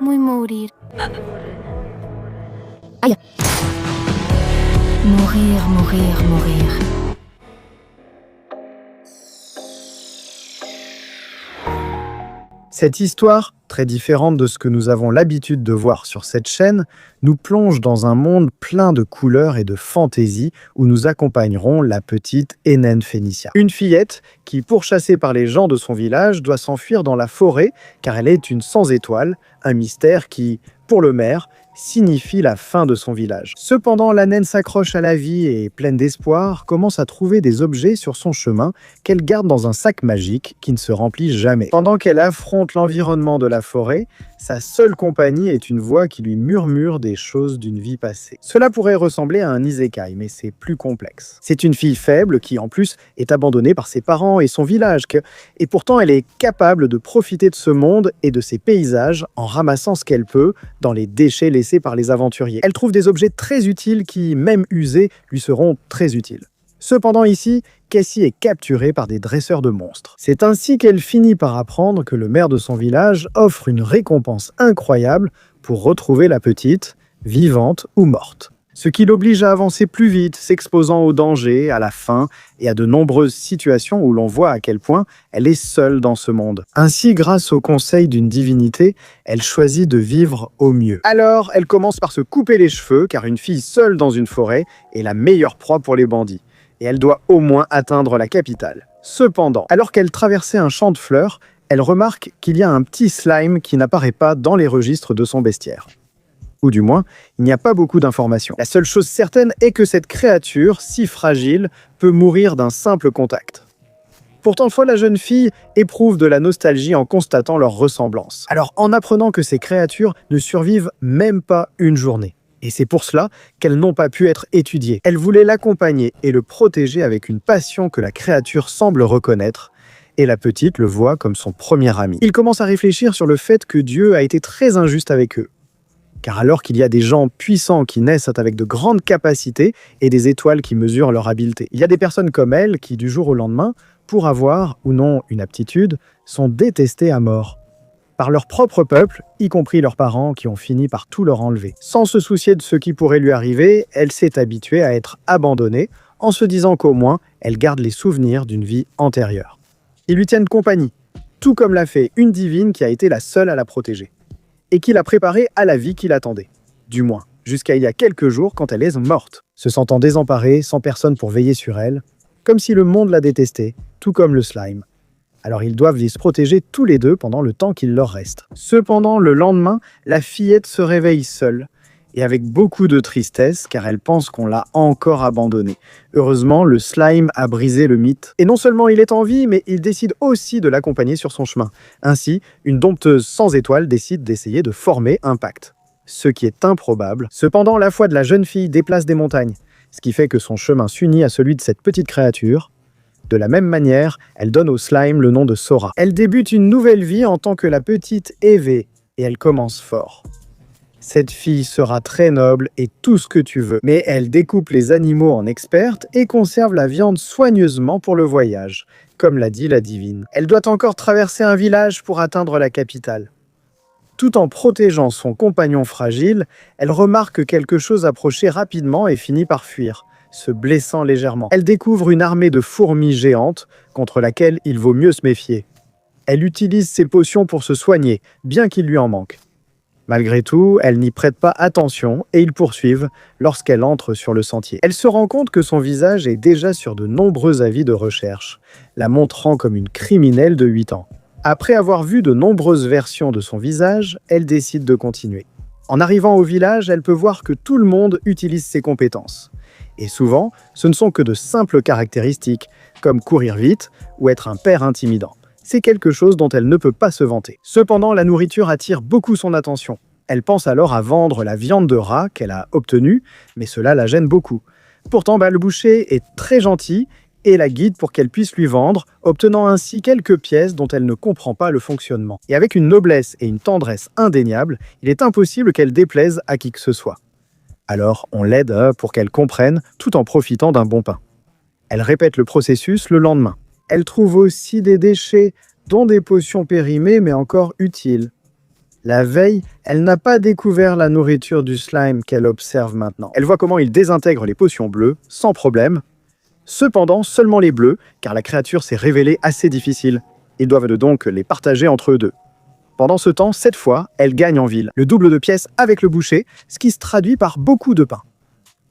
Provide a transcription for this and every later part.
Muy mourir. Aïe. Mourir, mourir, mourir. Cette histoire, très différente de ce que nous avons l'habitude de voir sur cette chaîne, nous plonge dans un monde plein de couleurs et de fantaisie où nous accompagnerons la petite Hénène Phénicia. Une fillette qui, pourchassée par les gens de son village, doit s'enfuir dans la forêt car elle est une sans étoile, un mystère qui, pour le maire, signifie la fin de son village. Cependant, la naine s'accroche à la vie et, pleine d'espoir, commence à trouver des objets sur son chemin qu'elle garde dans un sac magique qui ne se remplit jamais. Pendant qu'elle affronte l'environnement de la forêt, sa seule compagnie est une voix qui lui murmure des choses d'une vie passée. Cela pourrait ressembler à un isekai, mais c'est plus complexe. C'est une fille faible qui, en plus, est abandonnée par ses parents et son village, et pourtant elle est capable de profiter de ce monde et de ses paysages en ramassant ce qu'elle peut dans les déchets laissés par les aventuriers. Elle trouve des objets très utiles qui, même usés, lui seront très utiles. Cependant ici, Cassie est capturée par des dresseurs de monstres. C'est ainsi qu'elle finit par apprendre que le maire de son village offre une récompense incroyable pour retrouver la petite, vivante ou morte. Ce qui l'oblige à avancer plus vite, s'exposant aux dangers, à la faim et à de nombreuses situations où l'on voit à quel point elle est seule dans ce monde. Ainsi, grâce au conseil d'une divinité, elle choisit de vivre au mieux. Alors, elle commence par se couper les cheveux, car une fille seule dans une forêt est la meilleure proie pour les bandits. Et elle doit au moins atteindre la capitale. Cependant, alors qu'elle traversait un champ de fleurs, elle remarque qu'il y a un petit slime qui n'apparaît pas dans les registres de son bestiaire. Ou du moins, il n'y a pas beaucoup d'informations. La seule chose certaine est que cette créature, si fragile, peut mourir d'un simple contact. Pourtant, la jeune fille éprouve de la nostalgie en constatant leur ressemblance. Alors, en apprenant que ces créatures ne survivent même pas une journée. Et c'est pour cela qu'elles n'ont pas pu être étudiées. Elle voulait l'accompagner et le protéger avec une passion que la créature semble reconnaître, et la petite le voit comme son premier ami. Il commence à réfléchir sur le fait que Dieu a été très injuste avec eux. Car alors qu'il y a des gens puissants qui naissent avec de grandes capacités et des étoiles qui mesurent leur habileté, il y a des personnes comme elle qui, du jour au lendemain, pour avoir ou non une aptitude, sont détestées à mort. Par leur propre peuple, y compris leurs parents qui ont fini par tout leur enlever. Sans se soucier de ce qui pourrait lui arriver, elle s'est habituée à être abandonnée, en se disant qu'au moins, elle garde les souvenirs d'une vie antérieure. Ils lui tiennent compagnie, tout comme l'a fait une divine qui a été la seule à la protéger, et qui l'a préparée à la vie qui l'attendait. Du moins, jusqu'à il y a quelques jours quand elle est morte, se sentant désemparée, sans personne pour veiller sur elle, comme si le monde la détestait, tout comme le slime. Alors ils doivent se protéger tous les deux pendant le temps qu'il leur reste. Cependant, le lendemain, la fillette se réveille seule, et avec beaucoup de tristesse, car elle pense qu'on l'a encore abandonnée. Heureusement, le slime a brisé le mythe. Et non seulement il est en vie, mais il décide aussi de l'accompagner sur son chemin. Ainsi, une dompteuse sans étoile décide d'essayer de former un pacte. Ce qui est improbable. Cependant, la foi de la jeune fille déplace des montagnes, ce qui fait que son chemin s'unit à celui de cette petite créature. De la même manière, elle donne au slime le nom de Sora. Elle débute une nouvelle vie en tant que la petite Evie, et elle commence fort. Cette fille sera très noble et tout ce que tu veux, mais elle découpe les animaux en experte et conserve la viande soigneusement pour le voyage, comme l'a dit la divine. Elle doit encore traverser un village pour atteindre la capitale. Tout en protégeant son compagnon fragile, elle remarque quelque chose approcher rapidement et finit par fuir, se blessant légèrement. Elle découvre une armée de fourmis géantes contre laquelle il vaut mieux se méfier. Elle utilise ses potions pour se soigner, bien qu'il lui en manque. Malgré tout, elle n'y prête pas attention et ils poursuivent lorsqu'elle entre sur le sentier. Elle se rend compte que son visage est déjà sur de nombreux avis de recherche, la montrant comme une criminelle de 8 ans. Après avoir vu de nombreuses versions de son visage, elle décide de continuer. En arrivant au village, elle peut voir que tout le monde utilise ses compétences. Et souvent, ce ne sont que de simples caractéristiques, comme courir vite ou être un père intimidant. C'est quelque chose dont elle ne peut pas se vanter. Cependant, la nourriture attire beaucoup son attention. Elle pense alors à vendre la viande de rat qu'elle a obtenue, mais cela la gêne beaucoup. Pourtant, le boucher est très gentil et la guide pour qu'elle puisse lui vendre, obtenant ainsi quelques pièces dont elle ne comprend pas le fonctionnement. Et avec une noblesse et une tendresse indéniables, il est impossible qu'elle déplaise à qui que ce soit. Alors, on l'aide pour qu'elle comprenne tout en profitant d'un bon pain. Elle répète le processus le lendemain. Elle trouve aussi des déchets, dont des potions périmées mais encore utiles. La veille, elle n'a pas découvert la nourriture du slime qu'elle observe maintenant. Elle voit comment il désintègre les potions bleues, sans problème. Cependant, seulement les bleus, car la créature s'est révélée assez difficile. Ils doivent donc les partager entre eux deux. Pendant ce temps, cette fois, elle gagne en ville, le double de pièces avec le boucher, ce qui se traduit par beaucoup de pain.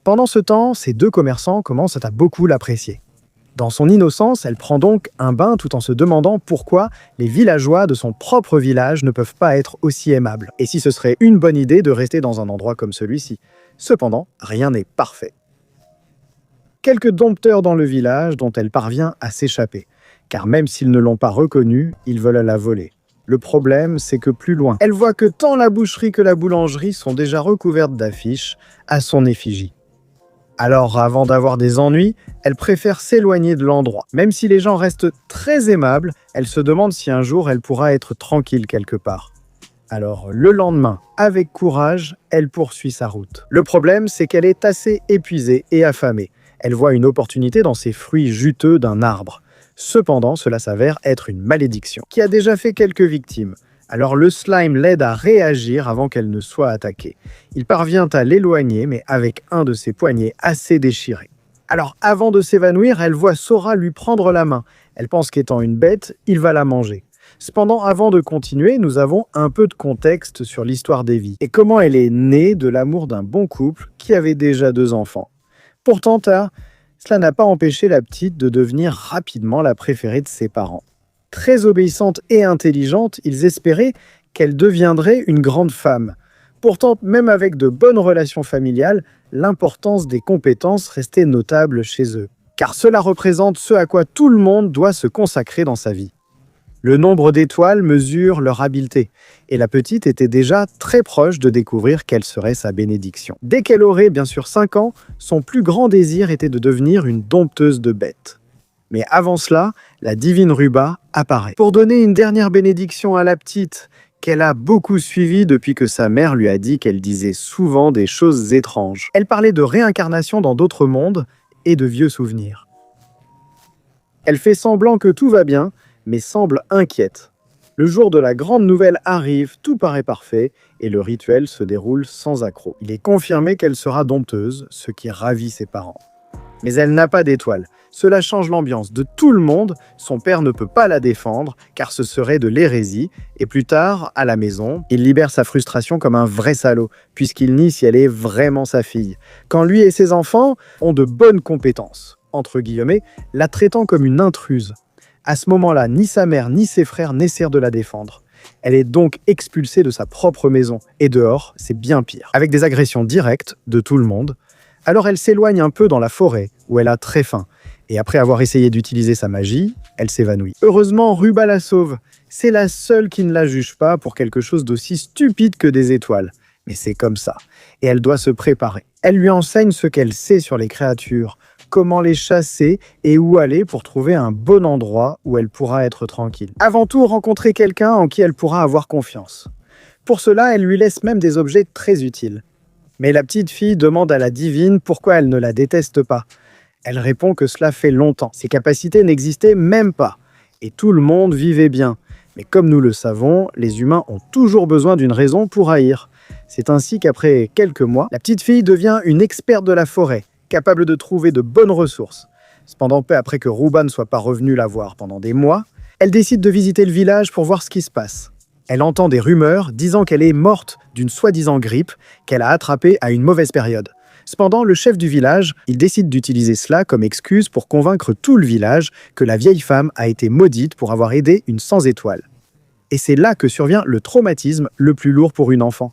Pendant ce temps, ces deux commerçants commencent à beaucoup l'apprécier. Dans son innocence, elle prend donc un bain tout en se demandant pourquoi les villageois de son propre village ne peuvent pas être aussi aimables, et si ce serait une bonne idée de rester dans un endroit comme celui-ci. Cependant, rien n'est parfait. Quelques dompteurs dans le village dont elle parvient à s'échapper, car même s'ils ne l'ont pas reconnue, ils veulent la voler. Le problème, c'est que plus loin, elle voit que tant la boucherie que la boulangerie sont déjà recouvertes d'affiches à son effigie. Alors, avant d'avoir des ennuis, elle préfère s'éloigner de l'endroit. Même si les gens restent très aimables, elle se demande si un jour elle pourra être tranquille quelque part. Alors, le lendemain, avec courage, elle poursuit sa route. Le problème, c'est qu'elle est assez épuisée et affamée. Elle voit une opportunité dans ces fruits juteux d'un arbre. Cependant, cela s'avère être une malédiction, qui a déjà fait quelques victimes. Alors le slime l'aide à réagir avant qu'elle ne soit attaquée. Il parvient à l'éloigner, mais avec un de ses poignets assez déchiré. Alors avant de s'évanouir, elle voit Sora lui prendre la main. Elle pense qu'étant une bête, il va la manger. Cependant, avant de continuer, nous avons un peu de contexte sur l'histoire d'Evie et comment elle est née de l'amour d'un bon couple qui avait déjà 2 enfants. Pourtant, cela n'a pas empêché la petite de devenir rapidement la préférée de ses parents. Très obéissante et intelligente, ils espéraient qu'elle deviendrait une grande femme. Pourtant, même avec de bonnes relations familiales, l'importance des compétences restait notable chez eux, car cela représente ce à quoi tout le monde doit se consacrer dans sa vie. Le nombre d'étoiles mesure leur habileté, et la petite était déjà très proche de découvrir quelle serait sa bénédiction. Dès qu'elle aurait bien sûr 5 ans, son plus grand désir était de devenir une dompteuse de bêtes. Mais avant cela, la divine Ruba apparaît pour donner une dernière bénédiction à la petite, qu'elle a beaucoup suivie depuis que sa mère lui a dit qu'elle disait souvent des choses étranges. Elle parlait de réincarnation dans d'autres mondes et de vieux souvenirs. Elle fait semblant que tout va bien, mais semble inquiète. Le jour de la grande nouvelle arrive, tout paraît parfait, et le rituel se déroule sans accroc. Il est confirmé qu'elle sera dompteuse, ce qui ravit ses parents. Mais elle n'a pas d'étoile. Cela change l'ambiance de tout le monde, son père ne peut pas la défendre, car ce serait de l'hérésie, et plus tard, à la maison, il libère sa frustration comme un vrai salaud, puisqu'il nie si elle est vraiment sa fille, quand lui et ses enfants ont de bonnes compétences, entre guillemets, la traitant comme une intruse. À ce moment-là, ni sa mère ni ses frères n'essayent de la défendre. Elle est donc expulsée de sa propre maison, et dehors, c'est bien pire, avec des agressions directes de tout le monde. Alors elle s'éloigne un peu dans la forêt, où elle a très faim, et après avoir essayé d'utiliser sa magie, elle s'évanouit. Heureusement, Ruba la sauve. C'est la seule qui ne la juge pas pour quelque chose d'aussi stupide que des étoiles. Mais c'est comme ça, et elle doit se préparer. Elle lui enseigne ce qu'elle sait sur les créatures, comment les chasser et où aller pour trouver un bon endroit où elle pourra être tranquille. Avant tout, rencontrer quelqu'un en qui elle pourra avoir confiance. Pour cela, elle lui laisse même des objets très utiles. Mais la petite fille demande à la divine pourquoi elle ne la déteste pas. Elle répond que cela fait longtemps. Ses capacités n'existaient même pas. Et tout le monde vivait bien. Mais comme nous le savons, les humains ont toujours besoin d'une raison pour haïr. C'est ainsi qu'après quelques mois, la petite fille devient une experte de la forêt, capable de trouver de bonnes ressources. Cependant, peu après que Ruba ne soit pas revenu la voir pendant des mois, elle décide de visiter le village pour voir ce qui se passe. Elle entend des rumeurs disant qu'elle est morte d'une soi-disant grippe qu'elle a attrapée à une mauvaise période. Cependant, le chef du village, il décide d'utiliser cela comme excuse pour convaincre tout le village que la vieille femme a été maudite pour avoir aidé une sans-étoile. Et c'est là que survient le traumatisme le plus lourd pour une enfant.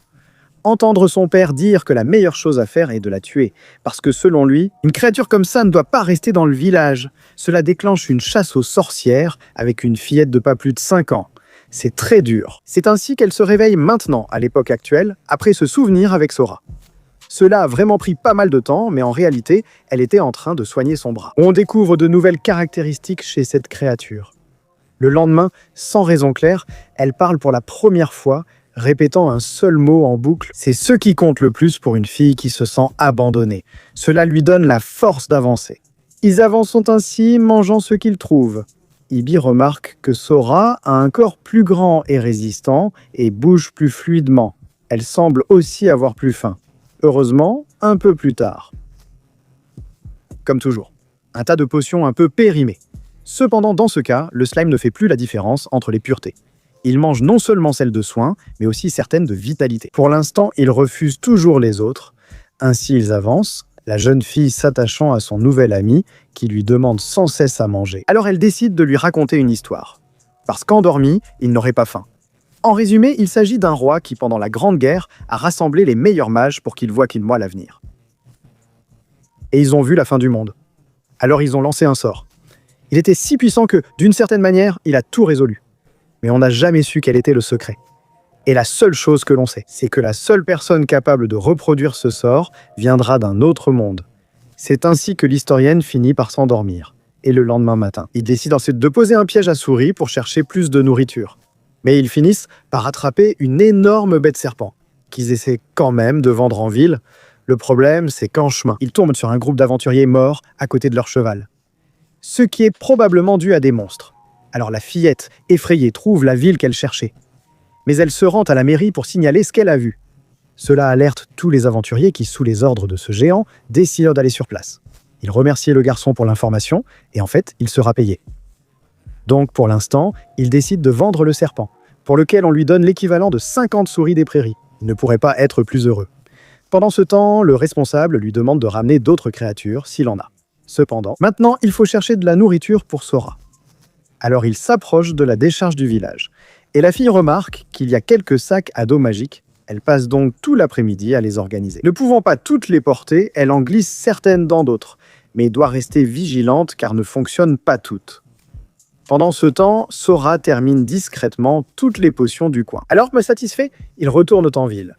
Entendre son père dire que la meilleure chose à faire est de la tuer, parce que selon lui, une créature comme ça ne doit pas rester dans le village. Cela déclenche une chasse aux sorcières avec une fillette de pas plus de 5 ans. C'est très dur. C'est ainsi qu'elle se réveille maintenant, à l'époque actuelle, après ce souvenir avec Sora. Cela a vraiment pris pas mal de temps, mais en réalité, elle était en train de soigner son bras. On découvre de nouvelles caractéristiques chez cette créature. Le lendemain, sans raison claire, elle parle pour la première fois, répétant un seul mot en boucle. C'est ce qui compte le plus pour une fille qui se sent abandonnée. Cela lui donne la force d'avancer. Ils avancent ainsi, mangeant ce qu'ils trouvent. Ibi remarque que Sora a un corps plus grand et résistant et bouge plus fluidement. Elle semble aussi avoir plus faim. Heureusement, un peu plus tard. Comme toujours, un tas de potions un peu périmées. Cependant, dans ce cas, le slime ne fait plus la différence entre les puretés. Il mange non seulement celles de soin, mais aussi certaines de vitalité. Pour l'instant, il refuse toujours les autres. Ainsi, ils avancent, la jeune fille s'attachant à son nouvel ami, qui lui demande sans cesse à manger. Alors elle décide de lui raconter une histoire. Parce qu'endormi, il n'aurait pas faim. En résumé, il s'agit d'un roi qui, pendant la Grande Guerre, a rassemblé les meilleurs mages pour qu'ils voient qu'il mois l'avenir. Et ils ont vu la fin du monde. Alors ils ont lancé un sort. Il était si puissant que, d'une certaine manière, il a tout résolu. Mais on n'a jamais su quel était le secret. Et la seule chose que l'on sait, c'est que la seule personne capable de reproduire ce sort viendra d'un autre monde. C'est ainsi que l'historienne finit par s'endormir. Et le lendemain matin, il décide ensuite de poser un piège à souris pour chercher plus de nourriture. Mais ils finissent par attraper une énorme bête serpent, qu'ils essaient quand même de vendre en ville. Le problème, c'est qu'en chemin, ils tombent sur un groupe d'aventuriers morts à côté de leur cheval. Ce qui est probablement dû à des monstres. Alors la fillette, effrayée, trouve la ville qu'elle cherchait. Mais elle se rend à la mairie pour signaler ce qu'elle a vu. Cela alerte tous les aventuriers qui, sous les ordres de ce géant, décident d'aller sur place. Ils remercient le garçon pour l'information, et en fait, il sera payé. Donc, pour l'instant, il décide de vendre le serpent, pour lequel on lui donne l'équivalent de 50 souris des prairies. Il ne pourrait pas être plus heureux. Pendant ce temps, le responsable lui demande de ramener d'autres créatures, s'il en a. Cependant, maintenant, il faut chercher de la nourriture pour Sora. Alors il s'approche de la décharge du village. Et la fille remarque qu'il y a quelques sacs à dos magiques. Elle passe donc tout l'après-midi à les organiser. Ne pouvant pas toutes les porter, elle en glisse certaines dans d'autres, mais doit rester vigilante car ne fonctionnent pas toutes. Pendant ce temps, Sora termine discrètement toutes les potions du coin. Alors, satisfait, ils retournent en ville.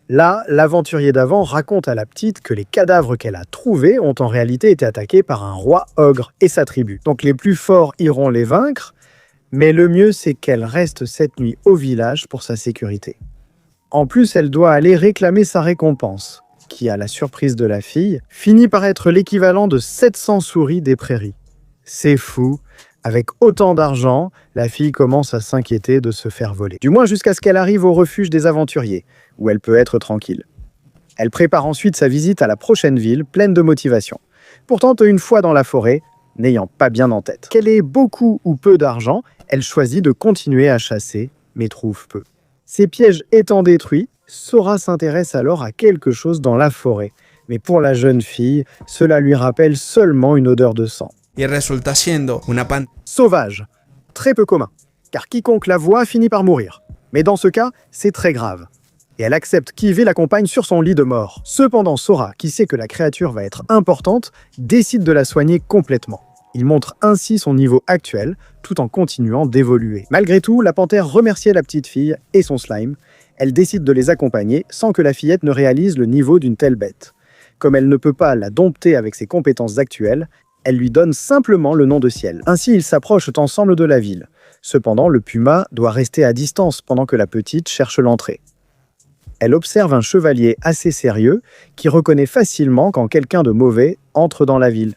Là, l'aventurier d'avant raconte à la petite que les cadavres qu'elle a trouvés ont en réalité été attaqués par un roi ogre et sa tribu. Donc les plus forts iront les vaincre, mais le mieux c'est qu'elle reste cette nuit au village pour sa sécurité. En plus, elle doit aller réclamer sa récompense, qui, à la surprise de la fille, finit par être l'équivalent de 700 souris des prairies. C'est fou. Avec autant d'argent, la fille commence à s'inquiéter de se faire voler. Du moins jusqu'à ce qu'elle arrive au refuge des aventuriers, où elle peut être tranquille. Elle prépare ensuite sa visite à la prochaine ville, pleine de motivation. Pourtant, une fois dans la forêt, n'ayant pas bien en tête qu'elle ait beaucoup ou peu d'argent, elle choisit de continuer à chasser, mais trouve peu. Ses pièges étant détruits, Sora s'intéresse alors à quelque chose dans la forêt. Mais pour la jeune fille, cela lui rappelle seulement une odeur de sang. Y resulta siendo una pan... Sauvage, très peu commun, car quiconque la voit finit par mourir. Mais dans ce cas, c'est très grave. Et elle accepte qu'Ivy l'accompagne sur son lit de mort. Cependant, Sora, qui sait que la créature va être importante, décide de la soigner complètement. Il montre ainsi son niveau actuel, tout en continuant d'évoluer. Malgré tout, la panthère remerciait la petite fille et son slime. Elle décide de les accompagner sans que la fillette ne réalise le niveau d'une telle bête. Comme elle ne peut pas la dompter avec ses compétences actuelles, elle lui donne simplement le nom de Ciel. Ainsi, ils s'approchent ensemble de la ville. Cependant, le puma doit rester à distance pendant que la petite cherche l'entrée. Elle observe un chevalier assez sérieux qui reconnaît facilement quand quelqu'un de mauvais entre dans la ville.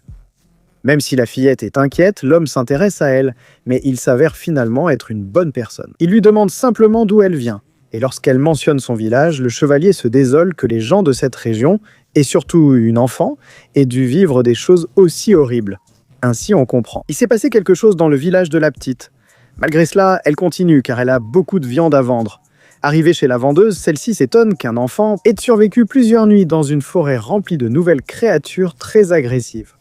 Même si la fillette est inquiète, l'homme s'intéresse à elle, mais il s'avère finalement être une bonne personne. Il lui demande simplement d'où elle vient. Et lorsqu'elle mentionne son village, le chevalier se désole que les gens de cette région, et surtout une enfant, aient dû vivre des choses aussi horribles. Ainsi, on comprend. Il s'est passé quelque chose dans le village de la petite. Malgré cela, elle continue car elle a beaucoup de viande à vendre. Arrivée chez la vendeuse, celle-ci s'étonne qu'un enfant ait survécu plusieurs nuits dans une forêt remplie de nouvelles créatures très agressives.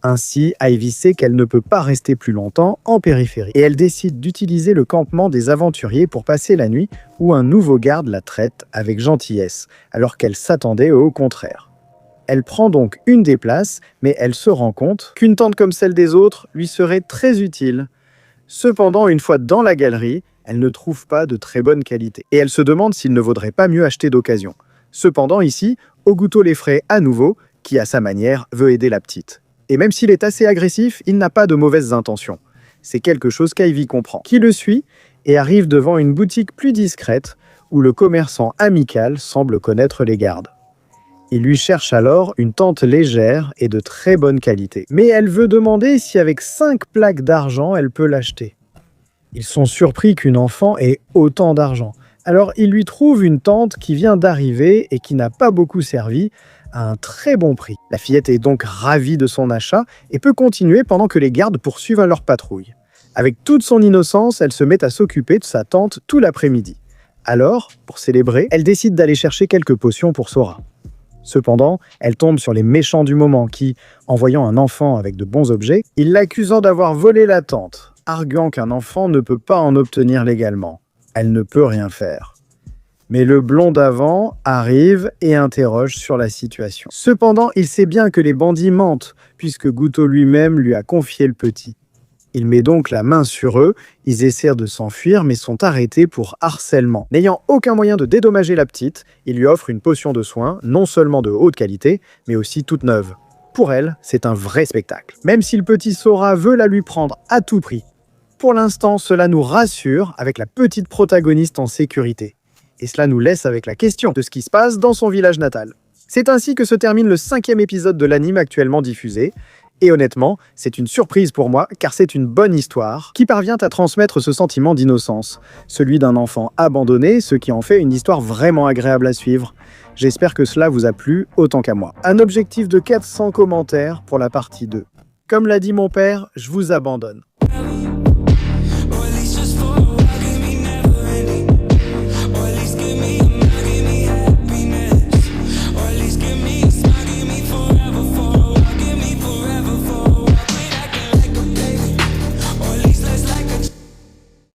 Ainsi, Ivy sait qu'elle ne peut pas rester plus longtemps en périphérie. Et elle décide d'utiliser le campement des aventuriers pour passer la nuit où un nouveau garde la traite avec gentillesse, alors qu'elle s'attendait au contraire. Elle prend donc une des places, mais elle se rend compte qu'une tente comme celle des autres lui serait très utile. Cependant, une fois dans la galerie, elle ne trouve pas de très bonne qualité. Et elle se demande s'il ne vaudrait pas mieux acheter d'occasion. Cependant, ici, Oguto l'effraie à nouveau, qui à sa manière veut aider la petite. Et même s'il est assez agressif, il n'a pas de mauvaises intentions. C'est quelque chose qu'Ivy comprend. Qui le suit et arrive devant une boutique plus discrète où le commerçant amical semble connaître les gardes. Il lui cherche alors une tente légère et de très bonne qualité. Mais elle veut demander si avec 5 plaques d'argent, elle peut l'acheter. Ils sont surpris qu'une enfant ait autant d'argent. Alors il lui trouve une tente qui vient d'arriver et qui n'a pas beaucoup servi, à un très bon prix. La fillette est donc ravie de son achat et peut continuer pendant que les gardes poursuivent leur patrouille. Avec toute son innocence, elle se met à s'occuper de sa tante tout l'après-midi. Alors, pour célébrer, elle décide d'aller chercher quelques potions pour Sora. Cependant, elle tombe sur les méchants du moment qui, en voyant un enfant avec de bons objets, ils l'accusant d'avoir volé la tente, arguant qu'un enfant ne peut pas en obtenir légalement. Elle ne peut rien faire. Mais le blond d'avant arrive et interroge sur la situation. Cependant, il sait bien que les bandits mentent, puisque Gouto lui-même lui a confié le petit. Il met donc la main sur eux, ils essaient de s'enfuir mais sont arrêtés pour harcèlement. N'ayant aucun moyen de dédommager la petite, il lui offre une potion de soin, non seulement de haute qualité, mais aussi toute neuve. Pour elle, c'est un vrai spectacle. Même si le petit Sora veut la lui prendre à tout prix. Pour l'instant, cela nous rassure avec la petite protagoniste en sécurité. Et cela nous laisse avec la question de ce qui se passe dans son village natal. C'est ainsi que se termine le 5e épisode de l'anime actuellement diffusé. Et honnêtement, c'est une surprise pour moi, car c'est une bonne histoire qui parvient à transmettre ce sentiment d'innocence, celui d'un enfant abandonné, ce qui en fait une histoire vraiment agréable à suivre. J'espère que cela vous a plu autant qu'à moi. Un objectif de 400 commentaires pour la partie 2. Comme l'a dit mon père, je vous abandonne.